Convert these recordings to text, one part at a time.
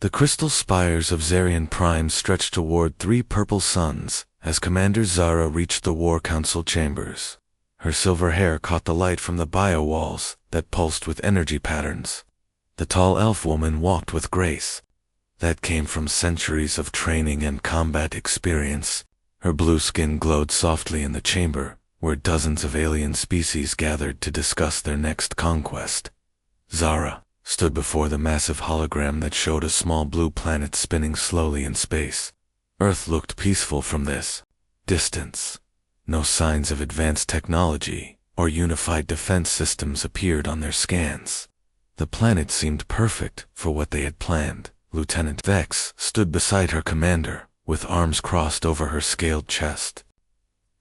The crystal spires of Zarian Prime stretched toward 3 purple suns as Commander Zara reached the War Council chambers. Her silver hair caught the light from the bio-walls that pulsed with energy patterns. The tall elf woman walked with grace. That came from centuries of training and combat experience. Her blue skin glowed softly in the chamber, where dozens of alien species gathered to discuss their next conquest. Zara stood before the massive hologram that showed a small blue planet spinning slowly in space. Earth looked peaceful from this distance. No signs of advanced technology or unified defense systems appeared on their scans. The planet seemed perfect for what they had planned. Lieutenant Vex stood beside her commander, with arms crossed over her scaled chest.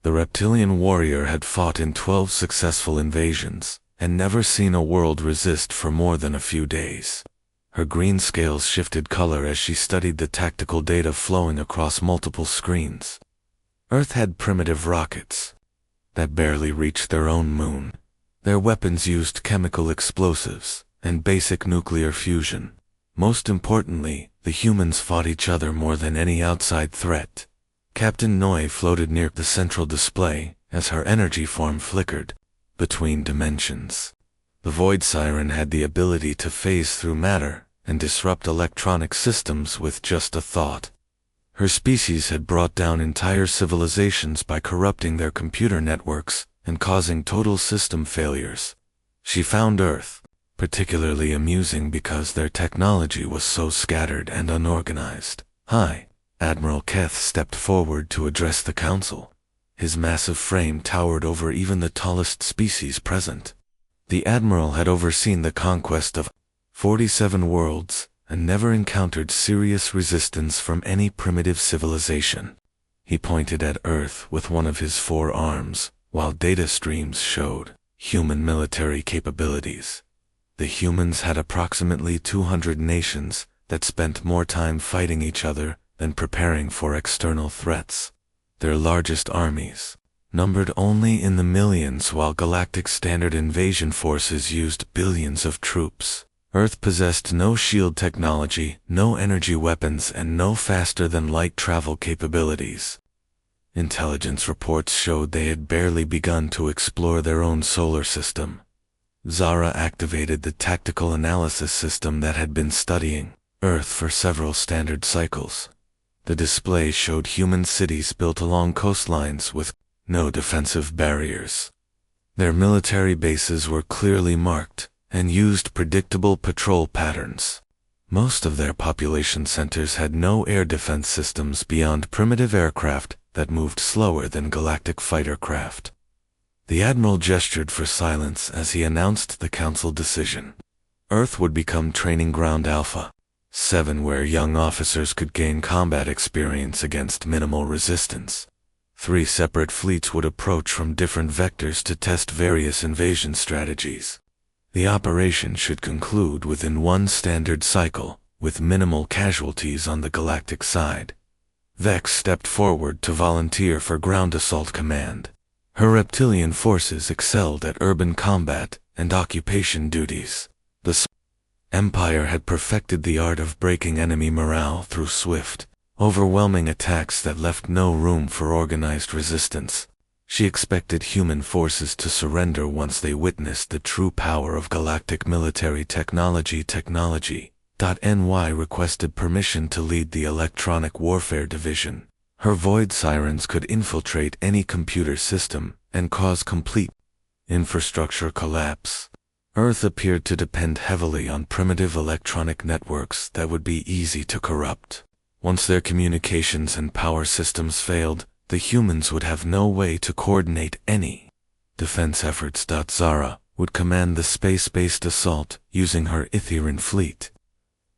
The reptilian warrior had fought in 12 successful invasions, and never seen a world resist for more than a few days. Her green scales shifted color as she studied the tactical data flowing across multiple screens. Earth had primitive rockets that barely reached their own moon. Their weapons used chemical explosives and basic nuclear fusion. Most importantly, the humans fought each other more than any outside threat. Captain Noi floated near the central display as her energy form flickered between dimensions. The Void Siren had the ability to phase through matter and disrupt electronic systems with just a thought. Her species had brought down entire civilizations by corrupting their computer networks and causing total system failures. She found Earth particularly amusing because their technology was so scattered and unorganized. "Hi." Admiral Keth stepped forward to address the council. His massive frame towered over even the tallest species present. The Admiral had overseen the conquest of 47 worlds and never encountered serious resistance from any primitive civilization. He pointed at Earth with one of his 4 arms, while data streams showed human military capabilities. The humans had approximately 200 nations that spent more time fighting each other than preparing for external threats. Their largest armies numbered only in the millions, while Galactic Standard Invasion forces used billions of troops. Earth possessed no shield technology, no energy weapons, and no faster-than-light travel capabilities. Intelligence reports showed they had barely begun to explore their own solar system. Zara activated the tactical analysis system that had been studying Earth for several standard cycles. The display showed human cities built along coastlines with no defensive barriers. Their military bases were clearly marked and used predictable patrol patterns. Most of their population centers had no air defense systems beyond primitive aircraft that moved slower than galactic fighter craft. The Admiral gestured for silence as he announced the Council decision. Earth would become Training Ground Alpha 7, where young officers could gain combat experience against minimal resistance. 3 separate fleets would approach from different vectors to test various invasion strategies. The operation should conclude within 1 standard cycle, with minimal casualties on the galactic side. Vex stepped forward to volunteer for ground assault command. Her reptilian forces excelled at urban combat and occupation duties. The Empire had perfected the art of breaking enemy morale through swift, overwhelming attacks that left no room for organized resistance. She expected human forces to surrender once they witnessed the true power of galactic military technology. NY requested permission to lead the Electronic Warfare Division. Her void sirens could infiltrate any computer system and cause complete infrastructure collapse. Earth appeared to depend heavily on primitive electronic networks that would be easy to corrupt. Once their communications and power systems failed, the humans would have no way to coordinate any defense efforts. Zara would command the space-based assault using her Etherean fleet.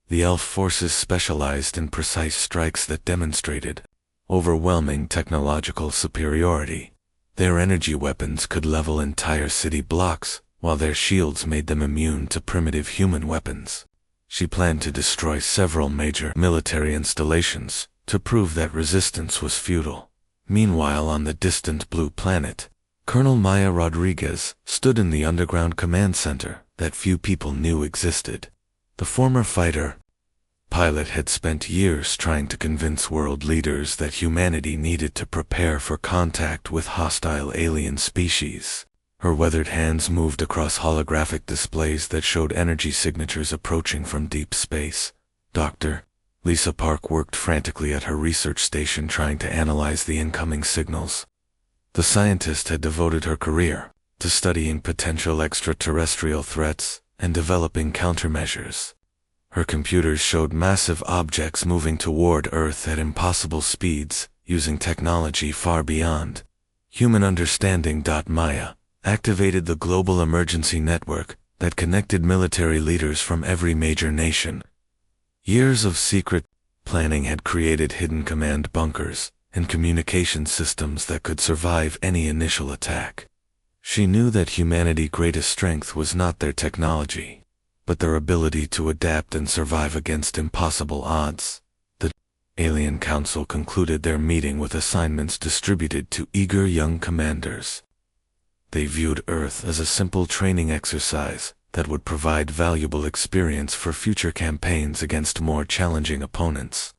The elf forces specialized in precise strikes that demonstrated overwhelming technological superiority. Their energy weapons could level entire city blocks, while their shields made them immune to primitive human weapons. She planned to destroy several major military installations to prove that resistance was futile. Meanwhile, on the distant blue planet, Colonel Maya Rodriguez stood in the underground command center that few people knew existed. The former fighter pilot had spent years trying to convince world leaders that humanity needed to prepare for contact with hostile alien species. Her weathered hands moved across holographic displays that showed energy signatures approaching from deep space. Dr. Lisa Park worked frantically at her research station trying to analyze the incoming signals. The scientist had devoted her career to studying potential extraterrestrial threats and developing countermeasures. Her computers showed massive objects moving toward Earth at impossible speeds, using technology far beyond human understanding. Maya activated the global emergency network that connected military leaders from every major nation. Years of secret planning had created hidden command bunkers and communication systems that could survive any initial attack. She knew that humanity's greatest strength was not their technology, but their ability to adapt and survive against impossible odds. The Alien Council concluded their meeting with assignments distributed to eager young commanders. They viewed Earth as a simple training exercise that would provide valuable experience for future campaigns against more challenging opponents.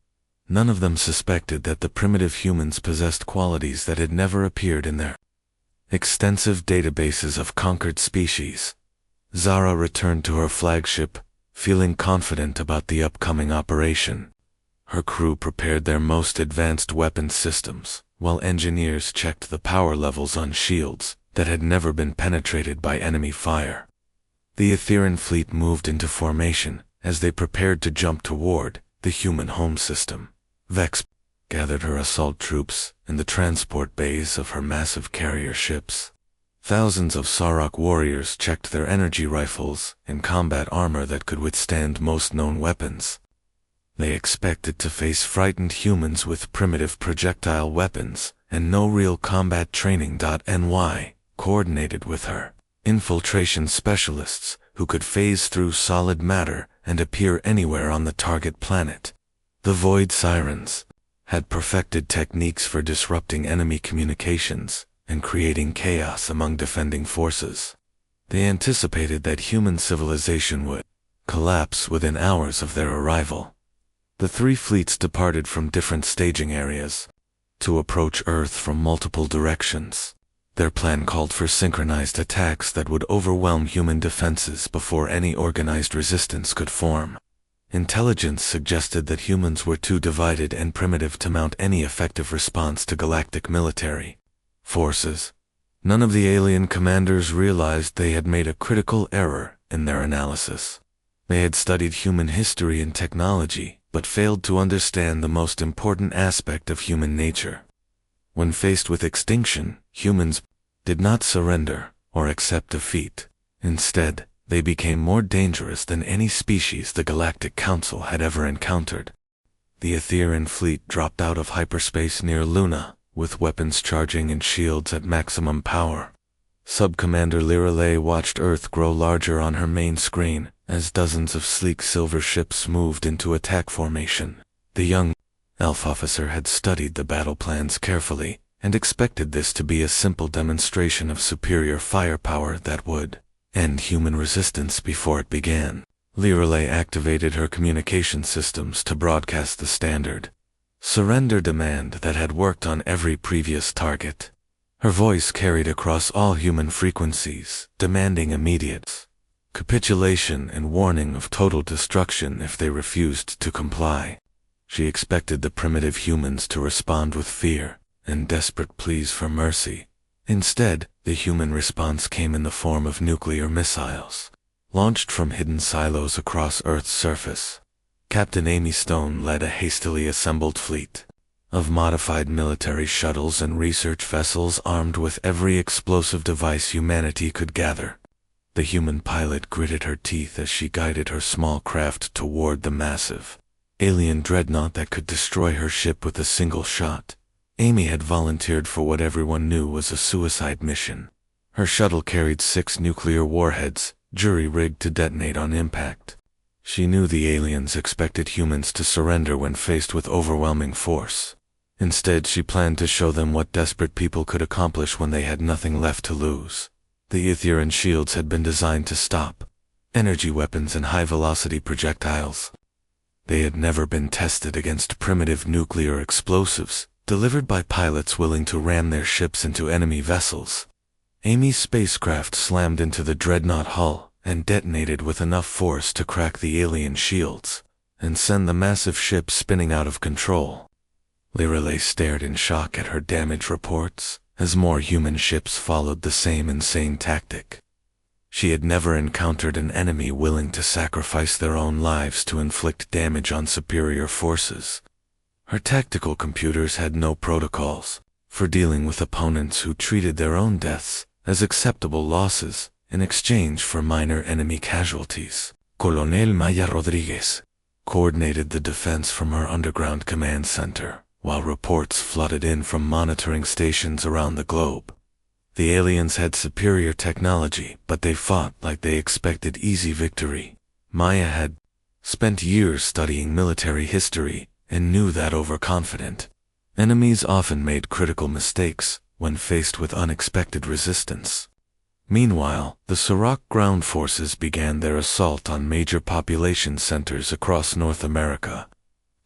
None of them suspected that the primitive humans possessed qualities that had never appeared in their extensive databases of conquered species. Zara returned to her flagship, feeling confident about the upcoming operation. Her crew prepared their most advanced weapon systems, while engineers checked the power levels on shields that had never been penetrated by enemy fire. The Etherean fleet moved into formation as they prepared to jump toward the human home system. Vex gathered her assault troops in the transport bays of her massive carrier ships. Thousands of Sarok warriors checked their energy rifles and combat armor that could withstand most known weapons. They expected to face frightened humans with primitive projectile weapons and no real combat training. NY coordinated with her infiltration specialists who could phase through solid matter and appear anywhere on the target planet. The Void Sirens had perfected techniques for disrupting enemy communications and creating chaos among defending forces. They anticipated that human civilization would collapse within hours of their arrival. The three fleets departed from different staging areas to approach Earth from multiple directions. Their plan called for synchronized attacks that would overwhelm human defenses before any organized resistance could form. Intelligence suggested that humans were too divided and primitive to mount any effective response to galactic military forces. None of the alien commanders realized they had made a critical error in their analysis. They had studied human history and technology, but failed to understand the most important aspect of human nature. When faced with extinction, humans did not surrender or accept defeat. Instead, they became more dangerous than any species the Galactic Council had ever encountered. The Etherean fleet dropped out of hyperspace near Luna, with weapons charging and shields at maximum power. Sub-Commander Lirale watched Earth grow larger on her main screen as dozens of sleek silver ships moved into attack formation. The young elf officer had studied the battle plans carefully and expected this to be a simple demonstration of superior firepower that would end human resistance before it began. Lirale activated her communication systems to broadcast the standard surrender demand that had worked on every previous target. Her voice carried across all human frequencies, demanding immediate capitulation and warning of total destruction if they refused to comply. She expected the primitive humans to respond with fear and desperate pleas for mercy. Instead, the human response came in the form of nuclear missiles, launched from hidden silos across Earth's surface. Captain Amy Stone led a hastily assembled fleet of modified military shuttles and research vessels armed with every explosive device humanity could gather. The human pilot gritted her teeth as she guided her small craft toward the massive alien dreadnought that could destroy her ship with a single shot. Amy had volunteered for what everyone knew was a suicide mission. Her shuttle carried 6 nuclear warheads, jury-rigged to detonate on impact. She knew the aliens expected humans to surrender when faced with overwhelming force. Instead, she planned to show them what desperate people could accomplish when they had nothing left to lose. The Etherean shields had been designed to stop energy weapons and high-velocity projectiles. They had never been tested against primitive nuclear explosives, delivered by pilots willing to ram their ships into enemy vessels. Amy's spacecraft slammed into the dreadnought hull and detonated with enough force to crack the alien shields and send the massive ship spinning out of control. Lirelei stared in shock at her damage reports as more human ships followed the same insane tactic. She had never encountered an enemy willing to sacrifice their own lives to inflict damage on superior forces. Her tactical computers had no protocols for dealing with opponents who treated their own deaths as acceptable losses in exchange for minor enemy casualties. Colonel Maya Rodriguez coordinated the defense from her underground command center, while reports flooded in from monitoring stations around the globe. The aliens had superior technology, but they fought like they expected easy victory. Maya had spent years studying military history and knew that overconfident enemies often made critical mistakes when faced with unexpected resistance. Meanwhile, the Sirach ground forces began their assault on major population centers across North America.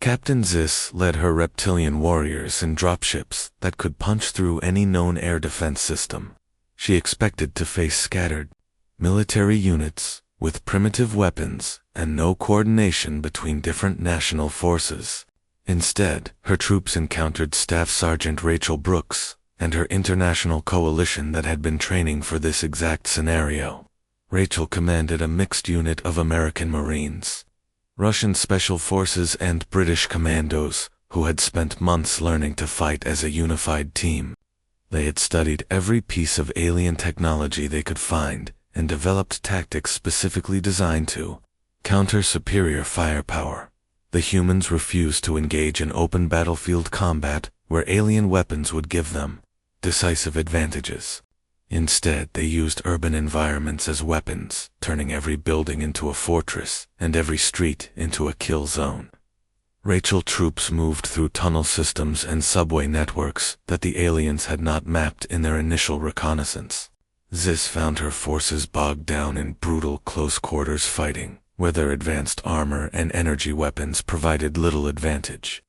Captain Zis led her reptilian warriors in dropships that could punch through any known air defense system. She expected to face scattered military units with primitive weapons and no coordination between different national forces. Instead, her troops encountered Staff Sergeant Rachel Brooks and her international coalition that had been training for this exact scenario. Rachel commanded a mixed unit of American Marines, Russian Special Forces and British commandos who had spent months learning to fight as a unified team. They had studied every piece of alien technology they could find and developed tactics specifically designed to counter superior firepower. The humans refused to engage in open battlefield combat where alien weapons would give them decisive advantages. Instead, they used urban environments as weapons, turning every building into a fortress and every street into a kill zone. Rachel troops moved through tunnel systems and subway networks that the aliens had not mapped in their initial reconnaissance. Zis found her forces bogged down in brutal close-quarters fighting, where their advanced armor and energy weapons provided little advantage.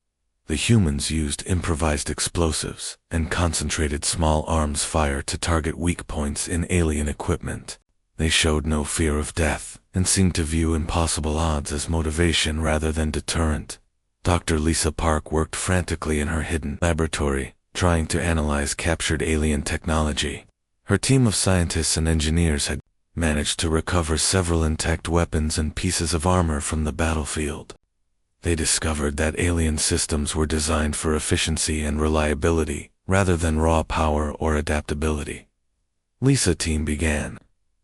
The humans used improvised explosives and concentrated small arms fire to target weak points in alien equipment. They showed no fear of death and seemed to view impossible odds as motivation rather than deterrent. Dr. Lisa Park worked frantically in her hidden laboratory, trying to analyze captured alien technology. Her team of scientists and engineers had managed to recover several intact weapons and pieces of armor from the battlefield. They discovered that alien systems were designed for efficiency and reliability, rather than raw power or adaptability. Lisa team began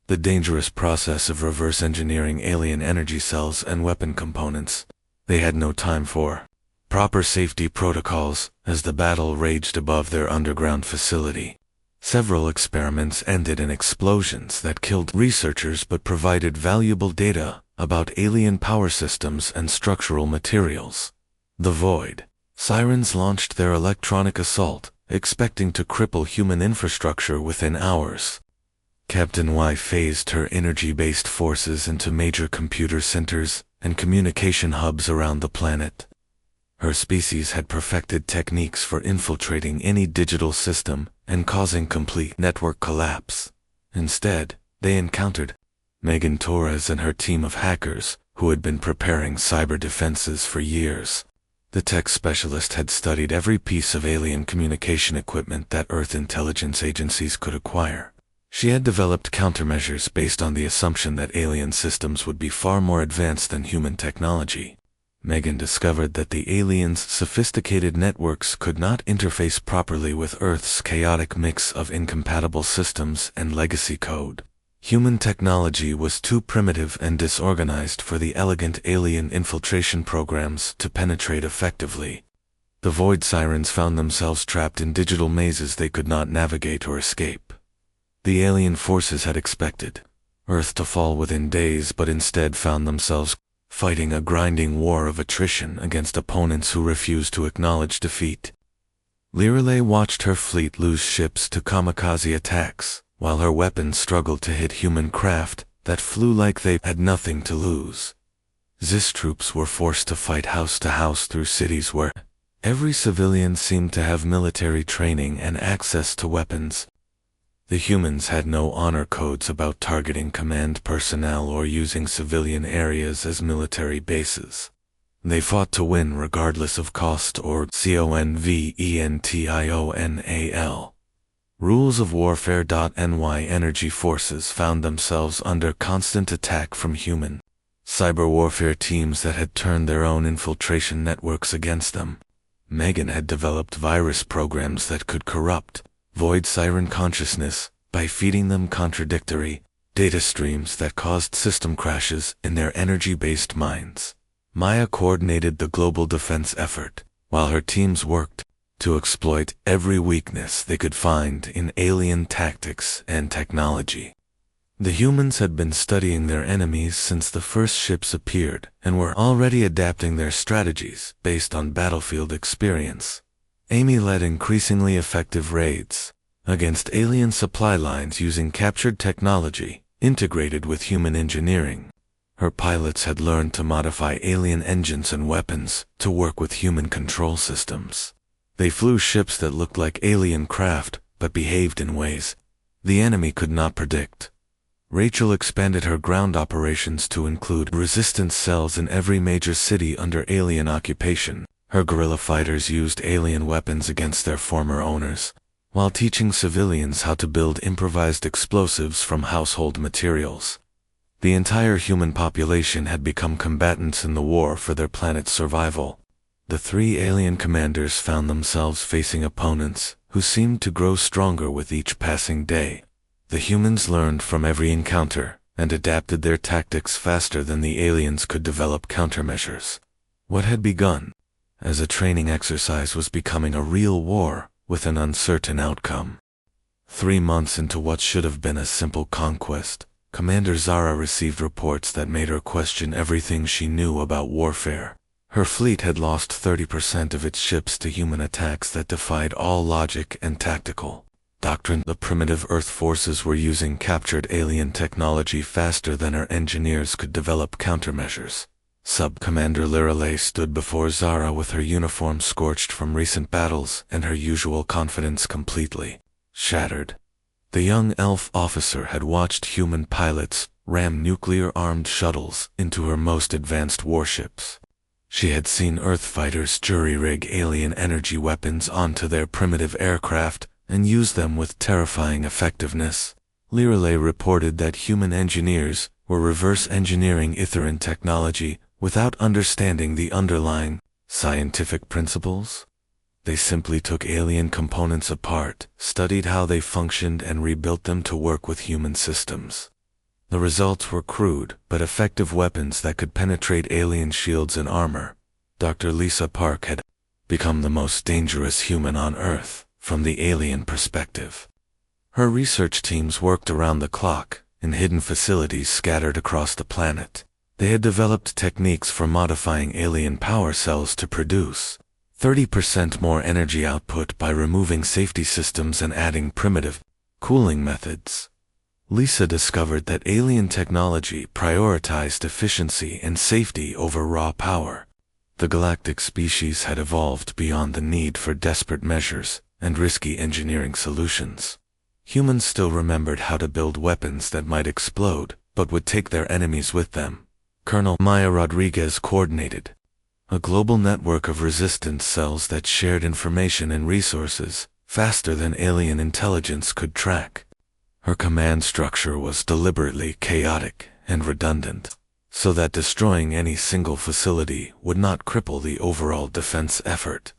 the dangerous process of reverse engineering alien energy cells and weapon components. They had no time for proper safety protocols as the battle raged above their underground facility. Several experiments ended in explosions that killed researchers but provided valuable data about alien power systems and structural materials. The Void Sirens launched their electronic assault, expecting to cripple human infrastructure within hours. Captain Y phased her energy-based forces into major computer centers and communication hubs around the planet. Her species had perfected techniques for infiltrating any digital system and causing complete network collapse. Instead, they encountered Megan Torres and her team of hackers who had been preparing cyber defenses for years. The tech specialist had studied every piece of alien communication equipment that Earth intelligence agencies could acquire. She had developed countermeasures based on the assumption that alien systems would be far more advanced than human technology. Megan discovered that the aliens' sophisticated networks could not interface properly with Earth's chaotic mix of incompatible systems and legacy code. Human technology was too primitive and disorganized for the elegant alien infiltration programs to penetrate effectively. The Void Sirens found themselves trapped in digital mazes they could not navigate or escape. The alien forces had expected Earth to fall within days, but instead found themselves fighting a grinding war of attrition against opponents who refused to acknowledge defeat. Lirelei watched her fleet lose ships to kamikaze attacks, while her weapons struggled to hit human craft that flew like they had nothing to lose. ZIS troops were forced to fight house to house through cities where every civilian seemed to have military training and access to weapons. The humans had no honor codes about targeting command personnel or using civilian areas as military bases. They fought to win regardless of cost or conventional. Rules of warfare.ny energy forces found themselves under constant attack from human cyber warfare teams that had turned their own infiltration networks against them. Megan had developed virus programs that could corrupt Void Siren consciousness by feeding them contradictory data streams that caused system crashes in their energy-based minds. Maya coordinated the global defense effort, while her teams worked to exploit every weakness they could find in alien tactics and technology. The humans had been studying their enemies since the first ships appeared and were already adapting their strategies based on battlefield experience. Amy led increasingly effective raids against alien supply lines using captured technology integrated with human engineering. Her pilots had learned to modify alien engines and weapons to work with human control systems. They flew ships that looked like alien craft but behaved in ways the enemy could not predict. Rachel expanded her ground operations to include resistance cells in every major city under alien occupation. Her guerrilla fighters used alien weapons against their former owners, while teaching civilians how to build improvised explosives from household materials. The entire human population had become combatants in the war for their planet's survival. The three alien commanders found themselves facing opponents who seemed to grow stronger with each passing day. The humans learned from every encounter and adapted their tactics faster than the aliens could develop countermeasures. What had begun as a training exercise was becoming a real war with an uncertain outcome. 3 months into what should have been a simple conquest, Commander Zara received reports that made her question everything she knew about warfare. Her fleet had lost 30% of its ships to human attacks that defied all logic and tactical doctrine. The primitive Earth forces were using captured alien technology faster than her engineers could develop countermeasures. Sub-Commander Lirelei stood before Zara with her uniform scorched from recent battles and her usual confidence completely shattered. The young elf officer had watched human pilots ram nuclear-armed shuttles into her most advanced warships. She had seen Earth fighters jury-rig alien energy weapons onto their primitive aircraft and use them with terrifying effectiveness. Lirelei reported that human engineers were reverse engineering Itheran technology without understanding the underlying scientific principles. They simply took alien components apart, studied how they functioned, and rebuilt them to work with human systems. The results were crude but effective weapons that could penetrate alien shields and armor. Dr. Lisa Park had become the most dangerous human on Earth from the alien perspective. Her research teams worked around the clock in hidden facilities scattered across the planet. They had developed techniques for modifying alien power cells to produce 30% more energy output by removing safety systems and adding primitive cooling methods. Lisa discovered that alien technology prioritized efficiency and safety over raw power. The galactic species had evolved beyond the need for desperate measures and risky engineering solutions. Humans still remembered how to build weapons that might explode, but would take their enemies with them. Colonel Maya Rodriguez coordinated a global network of resistance cells that shared information and resources faster than alien intelligence could track. Her command structure was deliberately chaotic and redundant, so that destroying any single facility would not cripple the overall defense effort.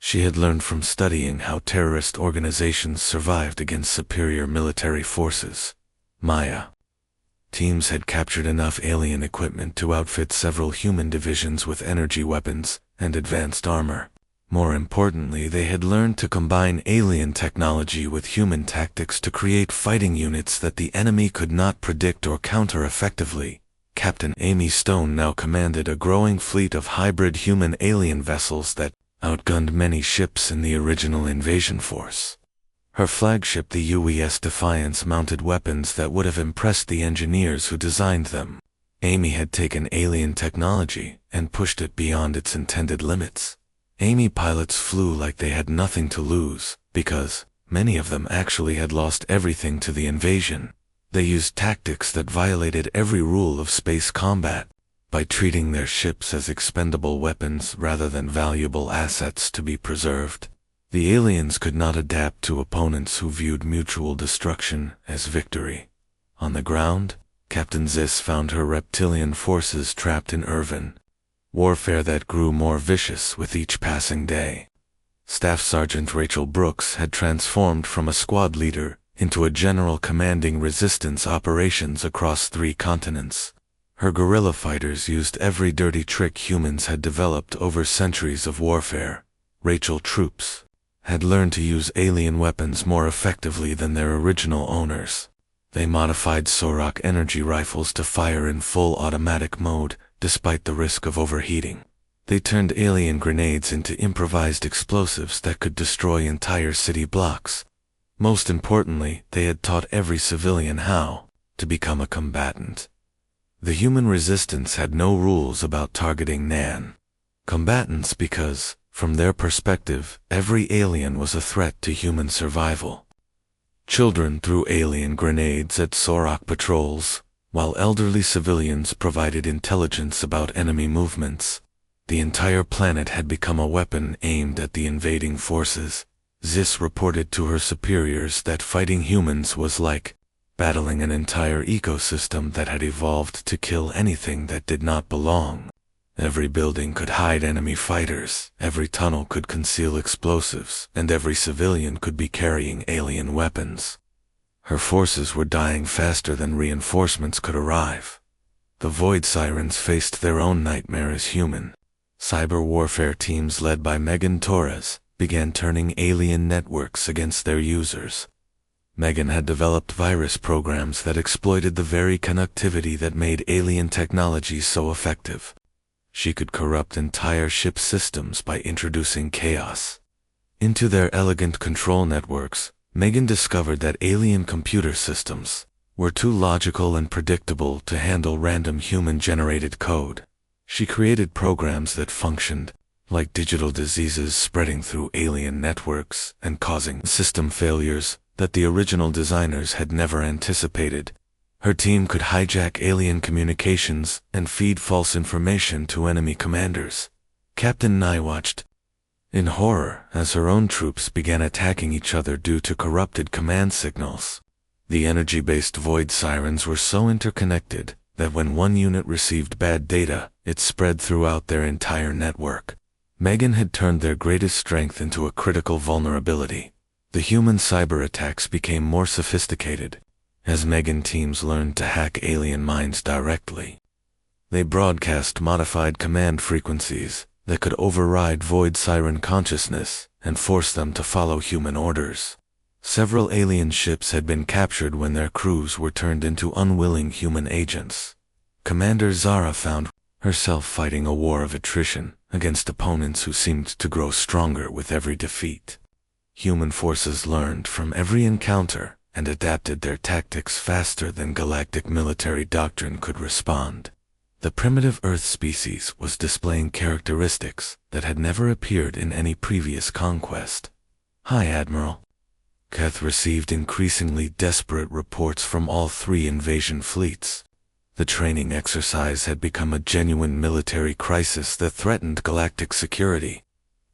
She had learned from studying how terrorist organizations survived against superior military forces. Maya teams had captured enough alien equipment to outfit several human divisions with energy weapons and advanced armor. More importantly, they had learned to combine alien technology with human tactics to create fighting units that the enemy could not predict or counter effectively. Captain Amy Stone now commanded a growing fleet of hybrid human-alien vessels that outgunned many ships in the original invasion force. Her flagship, the UES Defiance, mounted weapons that would have impressed the engineers who designed them. Amy had taken alien technology and pushed it beyond its intended limits. Amy pilots flew like they had nothing to lose, because many of them actually had lost everything to the invasion. They used tactics that violated every rule of space combat, by treating their ships as expendable weapons rather than valuable assets to be preserved. The aliens could not adapt to opponents who viewed mutual destruction as victory. On the ground, Captain Zis found her reptilian forces trapped in Irvin. Warfare that grew more vicious with each passing day. Staff Sergeant Rachel Brooks had transformed from a squad leader into a general commanding resistance operations across 3 continents. Her guerrilla fighters used every dirty trick humans had developed over centuries of warfare. Rachel troops had learned to use alien weapons more effectively than their original owners. They modified Sorok energy rifles to fire in full automatic mode, despite the risk of overheating. They turned alien grenades into improvised explosives that could destroy entire city blocks. Most importantly, they had taught every civilian how to become a combatant. The human resistance had no rules about targeting non-combatants because, from their perspective, every alien was a threat to human survival. Children threw alien grenades at Sorok patrols, while elderly civilians provided intelligence about enemy movements. The entire planet had become a weapon aimed at the invading forces. Zis reported to her superiors that fighting humans was like battling an entire ecosystem that had evolved to kill anything that did not belong. Every building could hide enemy fighters, every tunnel could conceal explosives, and every civilian could be carrying alien weapons. Her forces were dying faster than reinforcements could arrive. The Void Sirens faced their own nightmare as human. Cyber warfare teams led by Megan Torres began turning alien networks against their users. Megan had developed virus programs that exploited the very connectivity that made alien technology so effective. She could corrupt entire ship systems by introducing chaos into their elegant control networks. Megan discovered that alien computer systems were too logical and predictable to handle random human-generated code. She created programs that functioned like digital diseases spreading through alien networks and causing system failures that the original designers had never anticipated. Her team could hijack alien communications and feed false information to enemy commanders. Captain Nye watched in horror as her own troops began attacking each other due to corrupted command signals. The energy-based Void Sirens were so interconnected that when one unit received bad data, it spread throughout their entire network. Megan had turned their greatest strength into a critical vulnerability. The human cyber attacks became more sophisticated as Megan teams learned to hack alien minds directly. They broadcast modified command frequencies that could override Void Siren consciousness and force them to follow human orders. Several alien ships had been captured when their crews were turned into unwilling human agents. Commander Zara found herself fighting a war of attrition against opponents who seemed to grow stronger with every defeat. Human forces learned from every encounter and adapted their tactics faster than galactic military doctrine could respond. The primitive Earth species was displaying characteristics that had never appeared in any previous conquest. "Hi, Admiral." Keth received increasingly desperate reports from all 3 invasion fleets. The training exercise had become a genuine military crisis that threatened galactic security.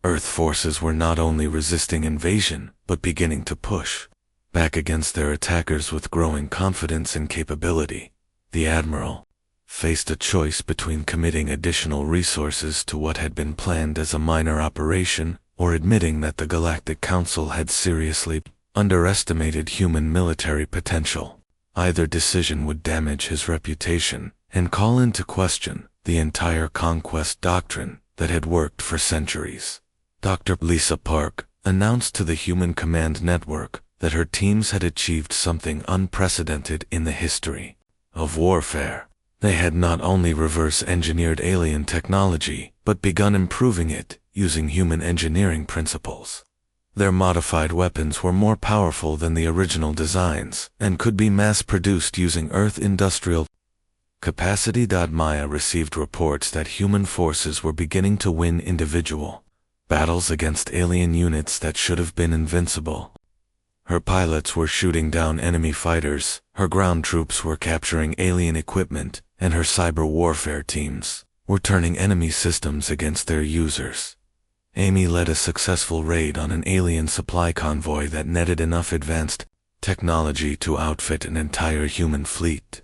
Earth forces were not only resisting invasion, but beginning to push back against their attackers with growing confidence and capability. The Admiral faced a choice between committing additional resources to what had been planned as a minor operation, or admitting that the Galactic Council had seriously underestimated human military potential. Either decision would damage his reputation and call into question the entire conquest doctrine that had worked for centuries. Dr. Lisa Park announced to the Human Command Network that her teams had achieved something unprecedented in the history of warfare. They had not only reverse-engineered alien technology, but begun improving it using human engineering principles. Their modified weapons were more powerful than the original designs and could be mass-produced using Earth industrial Capacity. Maya received reports that human forces were beginning to win individual battles against alien units that should have been invincible. Her pilots were shooting down enemy fighters, her ground troops were capturing alien equipment, and her cyber warfare teams were turning enemy systems against their users. Amy led a successful raid on an alien supply convoy that netted enough advanced technology to outfit an entire human fleet.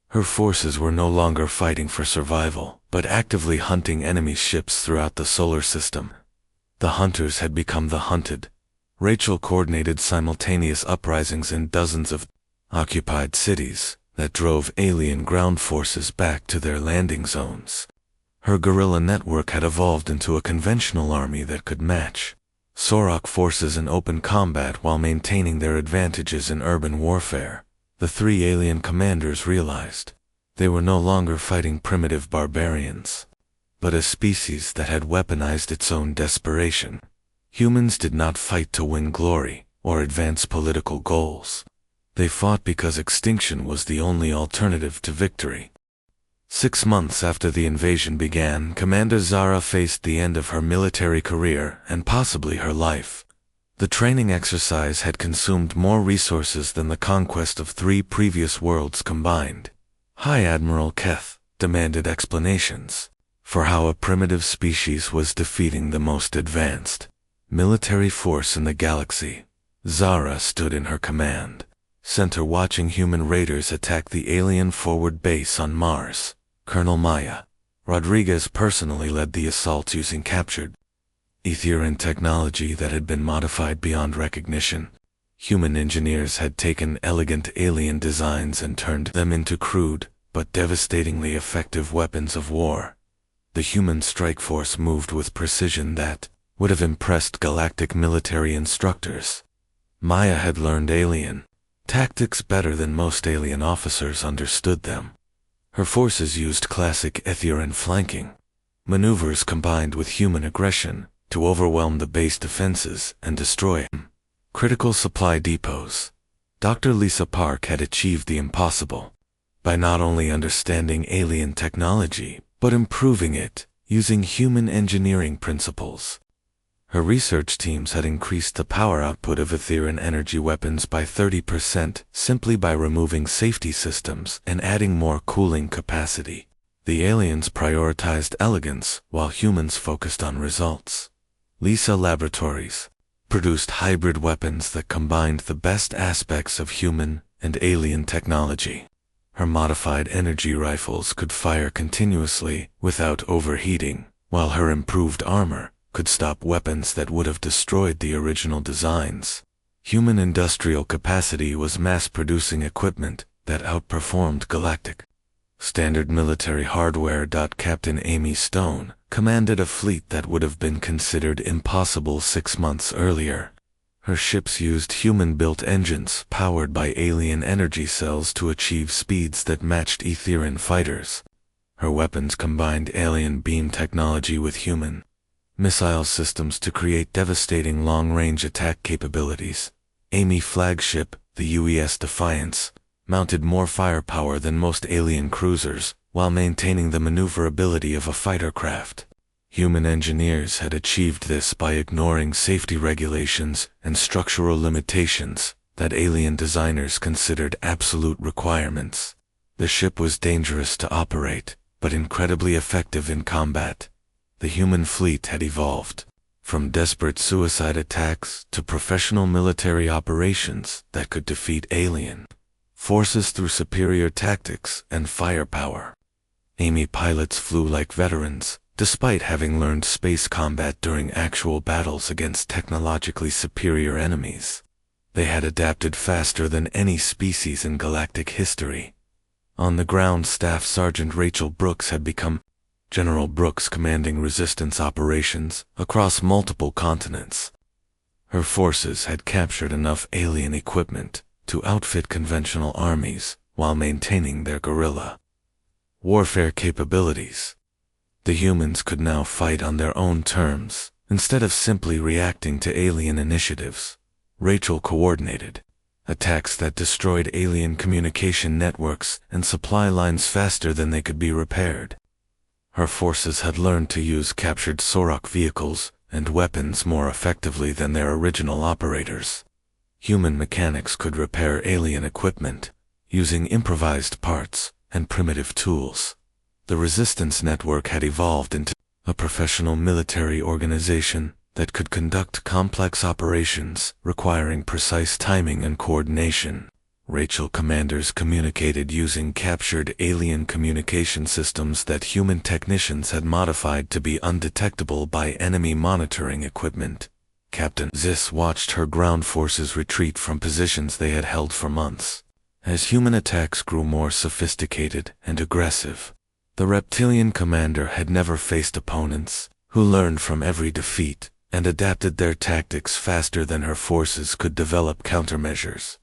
Her forces were no longer fighting for survival, but actively hunting enemy ships throughout the solar system. The hunters had become the hunted. Rachel coordinated simultaneous uprisings in dozens of occupied cities that drove alien ground forces back to their landing zones. Her guerrilla network had evolved into a conventional army that could match Sorok forces in open combat while maintaining their advantages in urban warfare. The three alien commanders realized they were no longer fighting primitive barbarians, but a species that had weaponized its own desperation. Humans did not fight to win glory or advance political goals. They fought because extinction was the only alternative to victory. 6 months after the invasion began, Commander Zara faced the end of her military career and possibly her life. The training exercise had consumed more resources than the conquest of 3 previous worlds combined. High Admiral Keth demanded explanations for how a primitive species was defeating the most advanced military force in the galaxy. Zara stood in her command center watching human raiders attack the alien forward base on Mars. Colonel Maya Rodriguez personally led the assault using captured Etherian technology that had been modified beyond recognition. Human engineers had taken elegant alien designs and turned them into crude but devastatingly effective weapons of war. The human strike force moved with precision that would have impressed galactic military instructors. Maya had learned alien tactics better than most alien officers understood them. Her forces used classic Etherian flanking maneuvers combined with human aggression to overwhelm the base defenses and destroy critical supply depots. Dr. Lisa Park had achieved the impossible by not only understanding alien technology, but improving it using human engineering principles. Her research teams had increased the power output of Etherian energy weapons by 30% simply by removing safety systems and adding more cooling capacity. The aliens prioritized elegance while humans focused on results. Lisa Laboratories produced hybrid weapons that combined the best aspects of human and alien technology. Her modified energy rifles could fire continuously without overheating, while her improved armor could stop weapons that would have destroyed the original designs. Human industrial capacity was mass-producing equipment that outperformed galactic standard military hardware. Captain Amy Stone commanded a fleet that would have been considered impossible 6 months earlier. Her ships used human-built engines powered by alien energy cells to achieve speeds that matched Etherian fighters. Her weapons combined alien beam technology with human missile systems to create devastating long-range attack capabilities. Amy flagship, the UES Defiance, mounted more firepower than most alien cruisers, while maintaining the maneuverability of a fighter craft. Human engineers had achieved this by ignoring safety regulations and structural limitations that alien designers considered absolute requirements. The ship was dangerous to operate, but incredibly effective in combat. The human fleet had evolved from desperate suicide attacks to professional military operations that could defeat alien forces through superior tactics and firepower. Amy pilots flew like veterans, despite having learned space combat during actual battles against technologically superior enemies. They had adapted faster than any species in galactic history. On the ground, Staff Sergeant Rachel Brooks had become General Brooks, commanding resistance operations across multiple continents. Her forces had captured enough alien equipment to outfit conventional armies while maintaining their guerrilla warfare capabilities. The humans could now fight on their own terms, instead of simply reacting to alien initiatives. Rachel coordinated attacks that destroyed alien communication networks and supply lines faster than they could be repaired. Her forces had learned to use captured Sorok vehicles and weapons more effectively than their original operators. Human mechanics could repair alien equipment, using improvised parts and primitive tools. The Resistance Network had evolved into a professional military organization that could conduct complex operations requiring precise timing and coordination. Rachel commanders communicated using captured alien communication systems that human technicians had modified to be undetectable by enemy monitoring equipment. Captain Zis watched her ground forces retreat from positions they had held for months. As human attacks grew more sophisticated and aggressive, the reptilian commander had never faced opponents who learned from every defeat and adapted their tactics faster than her forces could develop countermeasures.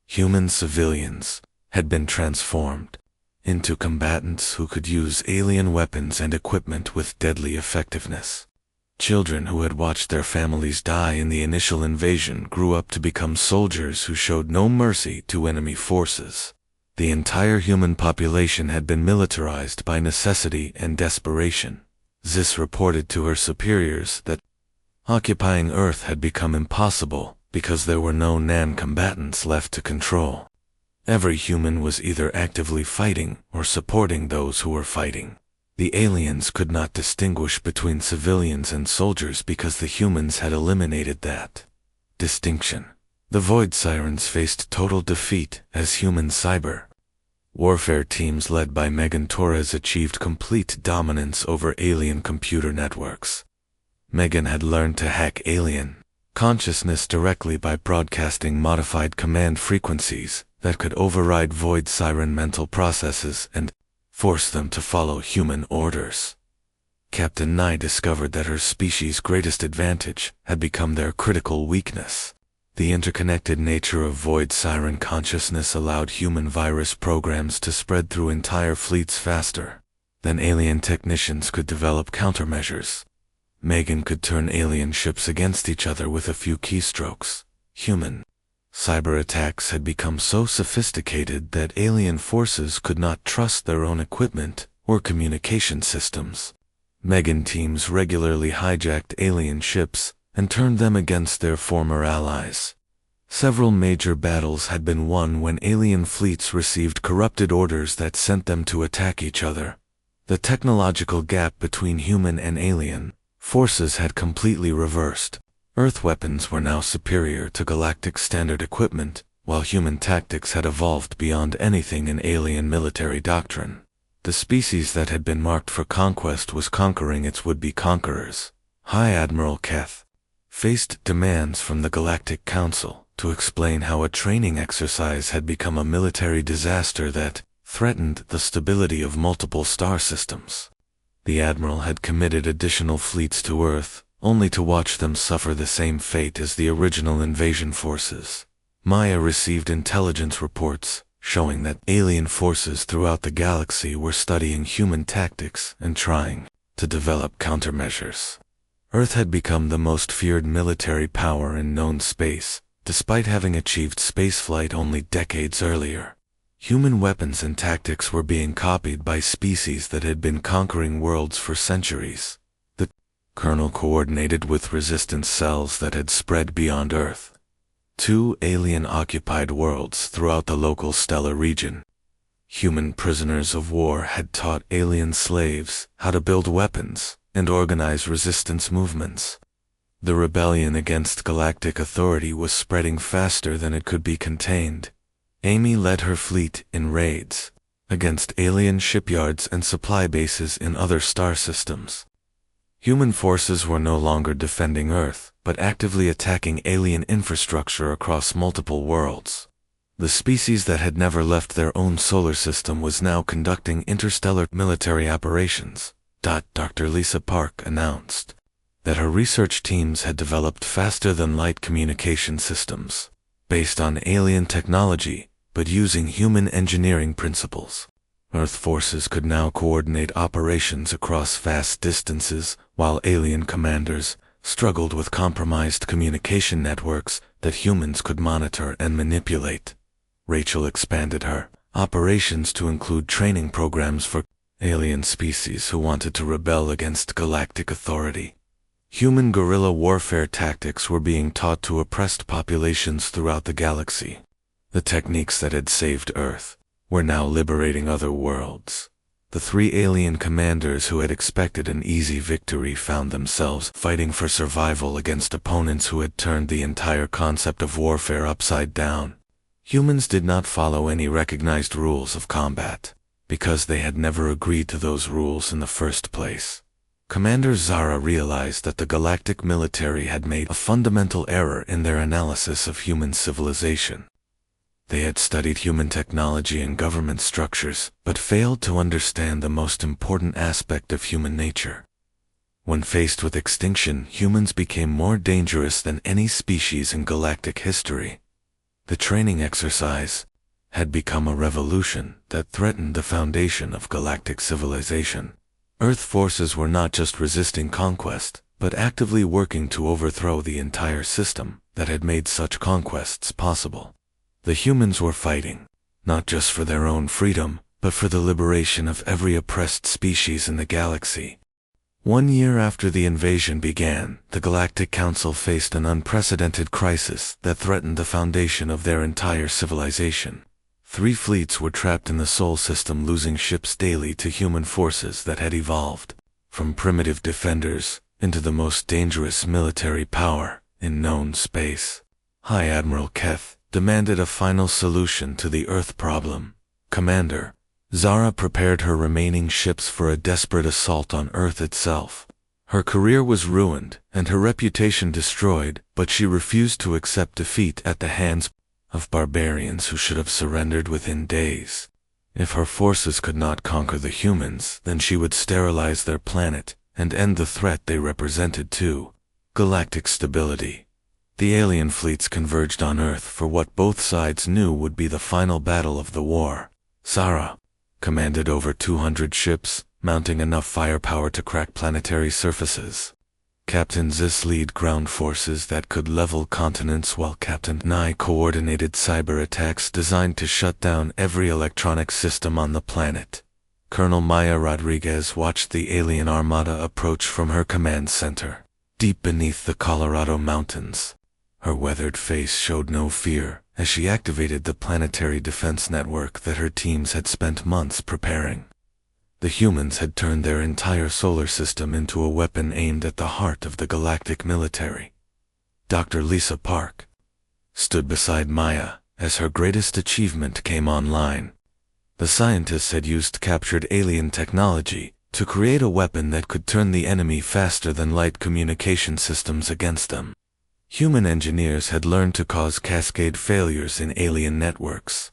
Human civilians had been transformed into combatants who could use alien weapons and equipment with deadly effectiveness. Children who had watched their families die in the initial invasion grew up to become soldiers who showed no mercy to enemy forces. The entire human population had been militarized by necessity and desperation. Zis reported to her superiors that occupying Earth had become impossible because there were no non-combatants left to control. Every human was either actively fighting or supporting those who were fighting. The aliens could not distinguish between civilians and soldiers because the humans had eliminated that distinction. The Void Sirens faced total defeat as human cyber warfare teams led by Megan Torres achieved complete dominance over alien computer networks. Megan had learned to hack alien consciousness directly by broadcasting modified command frequencies that could override Void Siren mental processes and force them to follow human orders. Captain Nye discovered that her species' greatest advantage had become their critical weakness. The interconnected nature of Void Siren consciousness allowed human virus programs to spread through entire fleets faster than alien technicians could develop countermeasures. Megan could turn alien ships against each other with a few keystrokes. Human cyber attacks had become so sophisticated that alien forces could not trust their own equipment or communication systems. Megan teams regularly hijacked alien ships and turned them against their former allies. Several major battles had been won when alien fleets received corrupted orders that sent them to attack each other. The technological gap between human and alien forces had completely reversed. Earth weapons were now superior to galactic standard equipment, while human tactics had evolved beyond anything in alien military doctrine. The species that had been marked for conquest was conquering its would-be conquerors. High Admiral Keth faced demands from the Galactic Council to explain how a training exercise had become a military disaster that threatened the stability of multiple star systems. The Admiral had committed additional fleets to Earth, only to watch them suffer the same fate as the original invasion forces. Maya received intelligence reports showing that alien forces throughout the galaxy were studying human tactics and trying to develop countermeasures. Earth had become the most feared military power in known space, despite having achieved spaceflight only decades earlier. Human weapons and tactics were being copied by species that had been conquering worlds for centuries. The kernel coordinated with resistance cells that had spread beyond Earth. 2 alien-occupied worlds throughout the local stellar region. Human prisoners of war had taught alien slaves how to build weapons and organize resistance movements. The rebellion against galactic authority was spreading faster than it could be contained. Amy led her fleet in raids against alien shipyards and supply bases in other star systems. Human forces were no longer defending Earth, but actively attacking alien infrastructure across multiple worlds. The species that had never left their own solar system was now conducting interstellar military operations. Dr. Lisa Park announced that her research teams had developed faster-than-light communication systems, based on alien technology, but using human engineering principles. Earth forces could now coordinate operations across vast distances, while alien commanders struggled with compromised communication networks that humans could monitor and manipulate. Rachel expanded her operations to include training programs for alien species who wanted to rebel against galactic authority. Human guerrilla warfare tactics were being taught to oppressed populations throughout the galaxy. The techniques that had saved Earth were now liberating other worlds. The three alien commanders who had expected an easy victory found themselves fighting for survival against opponents who had turned the entire concept of warfare upside down. Humans did not follow any recognized rules of combat, because they had never agreed to those rules in the first place. Commander Zara realized that the galactic military had made a fundamental error in their analysis of human civilization. They had studied human technology and government structures, but failed to understand the most important aspect of human nature. When faced with extinction, humans became more dangerous than any species in galactic history. The training exercise had become a revolution that threatened the foundation of galactic civilization. Earth forces were not just resisting conquest, but actively working to overthrow the entire system that had made such conquests possible. The humans were fighting, not just for their own freedom, but for the liberation of every oppressed species in the galaxy. 1 year after the invasion began, the Galactic Council faced an unprecedented crisis that threatened the foundation of their entire civilization. 3 fleets were trapped in the Sol system, losing ships daily to human forces that had evolved from primitive defenders into the most dangerous military power in known space. High Admiral Keth demanded a final solution to the Earth problem. Commander Zara prepared her remaining ships for a desperate assault on Earth itself. Her career was ruined and her reputation destroyed, but she refused to accept defeat at the hands of barbarians who should have surrendered within days. If her forces could not conquer the humans, then she would sterilize their planet and end the threat they represented to galactic stability. The alien fleets converged on Earth for what both sides knew would be the final battle of the war. Zara commanded over 200 ships, mounting enough firepower to crack planetary surfaces. Captain Zis led ground forces that could level continents, while Captain Nye coordinated cyber attacks designed to shut down every electronic system on the planet. Colonel Maya Rodriguez watched the alien armada approach from her command center, deep beneath the Colorado mountains. Her weathered face showed no fear as she activated the planetary defense network that her teams had spent months preparing. The humans had turned their entire solar system into a weapon aimed at the heart of the galactic military. Dr. Lisa Park stood beside Maya as her greatest achievement came online. The scientists had used captured alien technology to create a weapon that could turn the enemy faster than light communication systems against them. Human engineers had learned to cause cascade failures in alien networks.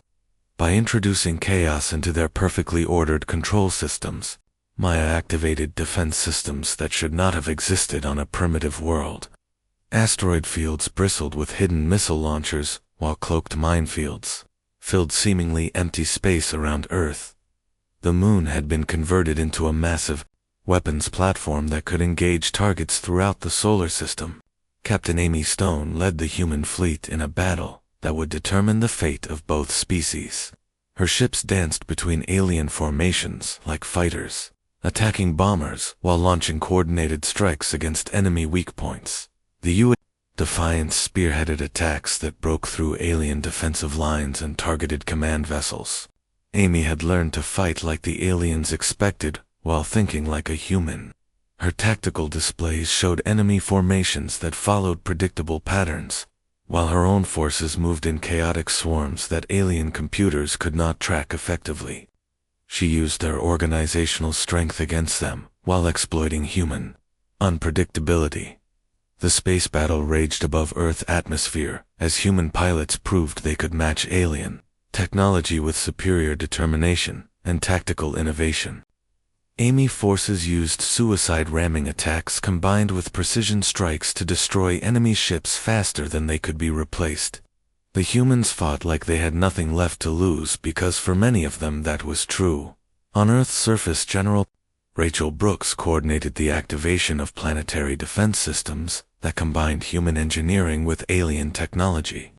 By introducing chaos into their perfectly ordered control systems, Maya activated defense systems that should not have existed on a primitive world. Asteroid fields bristled with hidden missile launchers, while cloaked minefields filled seemingly empty space around Earth. The moon had been converted into a massive weapons platform that could engage targets throughout the solar system. Captain Amy Stone led the human fleet in a battle that would determine the fate of both species. Her ships danced between alien formations like fighters, attacking bombers while launching coordinated strikes against enemy weak points. The U.S. Defiance spearheaded attacks that broke through alien defensive lines and targeted command vessels. Amy had learned to fight like the aliens expected while thinking like a human. Her tactical displays showed enemy formations that followed predictable patterns, while her own forces moved in chaotic swarms that alien computers could not track effectively. She used their organizational strength against them, while exploiting human unpredictability. The space battle raged above Earth's atmosphere, as human pilots proved they could match alien technology with superior determination and tactical innovation. Amy forces used suicide ramming attacks combined with precision strikes to destroy enemy ships faster than they could be replaced. The humans fought like they had nothing left to lose because for many of them that was true. On Earth's surface, General Rachel Brooks coordinated the activation of planetary defense systems that combined human engineering with alien technology.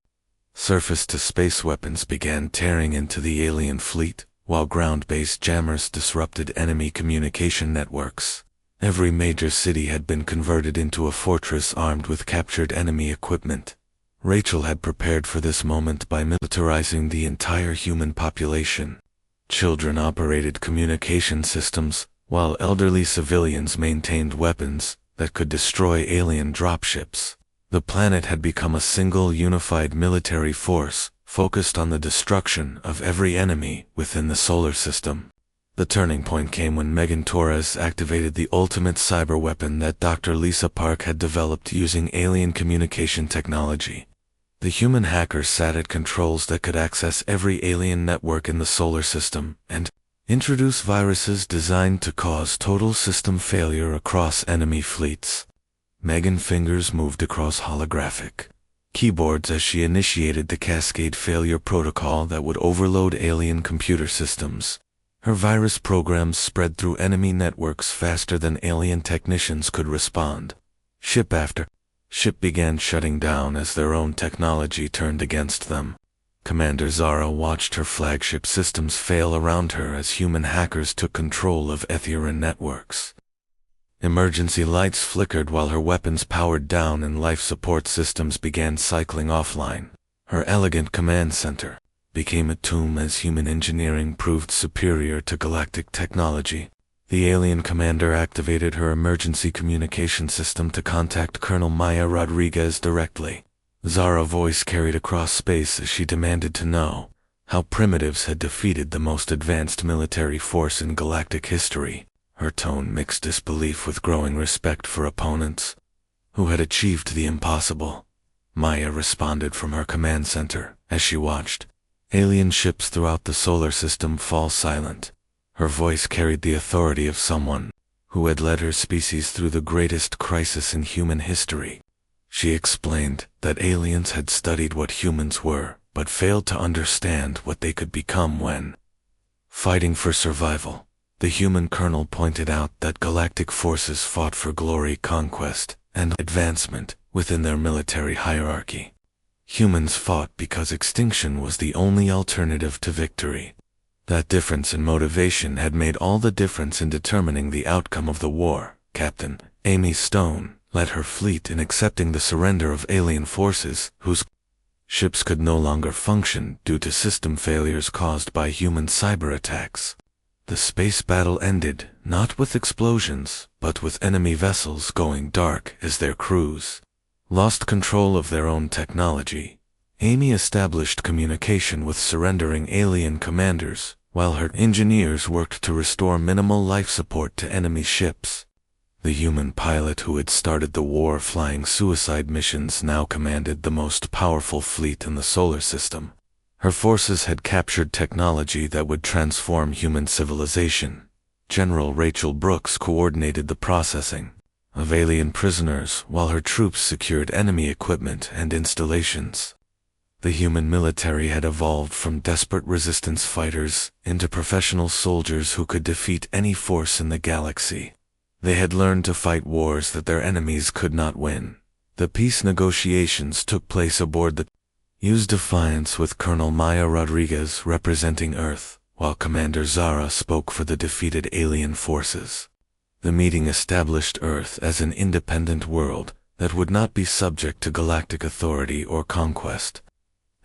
Surface-to-space weapons began tearing into the alien fleet, while ground-based jammers disrupted enemy communication networks. Every major city had been converted into a fortress armed with captured enemy equipment. Rachel had prepared for this moment by militarizing the entire human population. Children operated communication systems, while elderly civilians maintained weapons that could destroy alien dropships. The planet had become a single unified military force, focused on the destruction of every enemy within the solar system. The turning point came when Megan Torres activated the ultimate cyber weapon that Dr. Lisa Park had developed using alien communication technology. The human hacker sat at controls that could access every alien network in the solar system and introduce viruses designed to cause total system failure across enemy fleets. Megan's fingers moved across holographic keyboards as she initiated the cascade failure protocol that would overload alien computer systems. Her virus programs spread through enemy networks faster than alien technicians could respond. Ship after ship began shutting down as their own technology turned against them. Commander Zara watched her flagship systems fail around her as human hackers took control of Ethereum networks. Emergency lights flickered while her weapons powered down and life support systems began cycling offline. Her elegant command center became a tomb as human engineering proved superior to galactic technology. The alien commander activated her emergency communication system to contact Colonel Maya Rodriguez directly. Zara's voice carried across space as she demanded to know how primitives had defeated the most advanced military force in galactic history. Her tone mixed disbelief with growing respect for opponents who had achieved the impossible. Maya responded from her command center as she watched alien ships throughout the solar system fall silent. Her voice carried the authority of someone who had led her species through the greatest crisis in human history. She explained that aliens had studied what humans were, but failed to understand what they could become when fighting for survival. The human colonel pointed out that galactic forces fought for glory, conquest, and advancement within their military hierarchy. Humans fought because extinction was the only alternative to victory. That difference in motivation had made all the difference in determining the outcome of the war. Captain Amy Stone led her fleet in accepting the surrender of alien forces whose ships could no longer function due to system failures caused by human cyber attacks. The space battle ended, not with explosions, but with enemy vessels going dark as their crews lost control of their own technology. Amy established communication with surrendering alien commanders, while her engineers worked to restore minimal life support to enemy ships. The human pilot who had started the war flying suicide missions now commanded the most powerful fleet in the solar system. Her forces had captured technology that would transform human civilization. General Rachel Brooks coordinated the processing of alien prisoners while her troops secured enemy equipment and installations. The human military had evolved from desperate resistance fighters into professional soldiers who could defeat any force in the galaxy. They had learned to fight wars that their enemies could not win. The peace negotiations took place aboard the used Defiance with Colonel Maya Rodriguez representing Earth, while Commander Zara spoke for the defeated alien forces. The meeting established Earth as an independent world that would not be subject to galactic authority or conquest.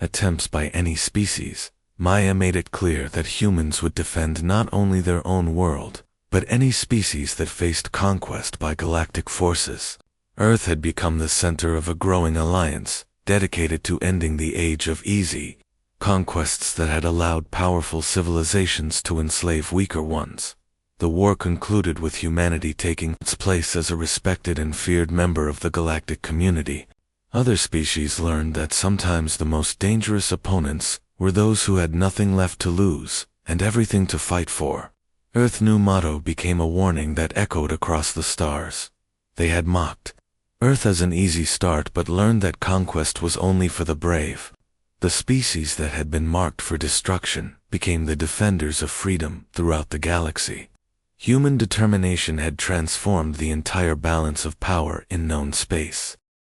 Attempts by any species, Maya made it clear that humans would defend not only their own world, but any species that faced conquest by galactic forces. Earth had become the center of a growing alliance, dedicated to ending the age of easy conquests that had allowed powerful civilizations to enslave weaker ones. The war concluded with humanity taking its place as a respected and feared member of the galactic community. Other species learned that sometimes the most dangerous opponents were those who had nothing left to lose and everything to fight for. Earth's new motto became a warning that echoed across the stars. They had mocked Earth as an easy start but learned that conquest was only for the brave. The species that had been marked for destruction became the defenders of freedom throughout the galaxy. Human determination had transformed the entire balance of power in known space.